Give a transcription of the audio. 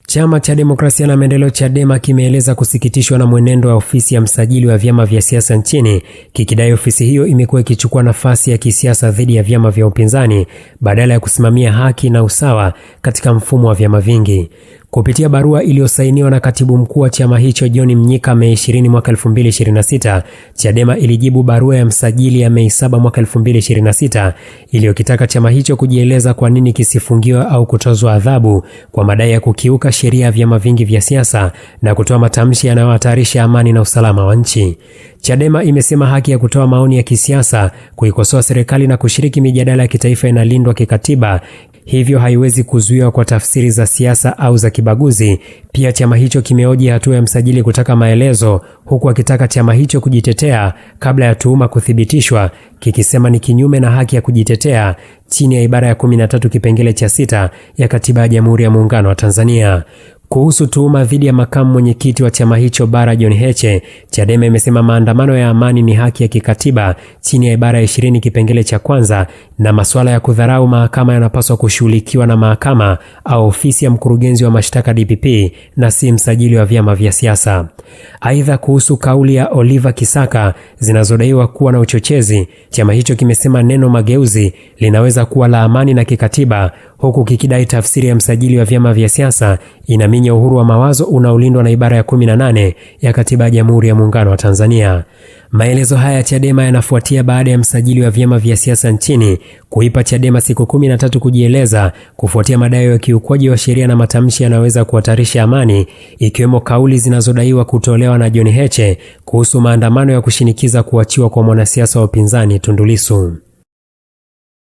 Chama cha Demokrasia na Maendeleo Chadema kimeeleza kusikitishwa na mwenendo wa ofisi ya msajili wa vyama vya siasa nchini, kikidai ofisi hiyo imekuwa ikichukua nafasi ya kisiasa dhidi ya vyama vya upinzani badala ya kusimamia haki na usawa katika mfumo wa vyama vingi. Kupitia barua iliyosainiwa na katibu mkuu wa chama hicho John Mnyika Mei 20 mwaka 2026, Chadema ilijibu barua ya msajili ya Mei 7 mwaka 2026 iliyokitaka chama hicho kujieleza kwa nini kisifungiwe au kutozwa adhabu kwa madai ya kukiuka sheria ya vyama vingi vya siasa na kutoa matamshi yanayohatarisha amani na usalama wa nchi. Chadema imesema haki ya kutoa maoni ya kisiasa, kuikosoa serikali na kushiriki mijadala ya kitaifa inalindwa kikatiba, hivyo haiwezi kuzuiwa kwa tafsiri za siasa au za kibaguzi. Pia chama hicho kimehoji hatua ya msajili kutaka maelezo, huku akitaka chama hicho kujitetea kabla ya tuhuma kuthibitishwa, kikisema ni kinyume na haki ya kujitetea chini ya ibara ya 13 kipengele cha 6 ya Katiba ya Jamhuri ya Muungano wa Tanzania. Kuhusu tuhuma dhidi ya makamu mwenyekiti wa chama hicho Bara John Heche, Chadema imesema maandamano ya amani ni haki ya kikatiba chini ya ibara ya 20 kipengele cha 1 na masuala ya kudharau mahakama yanapaswa kushughulikiwa na mahakama au ofisi ya mkurugenzi wa mashtaka DPP na si msajili wa vyama vya siasa. Aidha, kuhusu kauli ya Oliver Kisaka zinazodaiwa kuwa na uchochezi, chama hicho kimesema neno mageuzi linaweza kuwa la amani na kikatiba, huku kikidai tafsiri ya msajili wa vyama vya siasa inaminya uhuru wa mawazo unaolindwa na ibara ya 18 ya Katiba ya Jamhuri ya Muungano wa Tanzania. Maelezo haya ya Chadema yanafuatia baada ya msajili wa vyama vya siasa nchini kuipa Chadema siku 13 kujieleza kufuatia madai ya kiukwaji wa sheria na matamshi yanayoweza kuhatarisha amani, ikiwemo kauli zinazodaiwa kutolewa na John Heche kuhusu maandamano ya kushinikiza kuachiwa kwa mwanasiasa wa upinzani Tundu Lissu.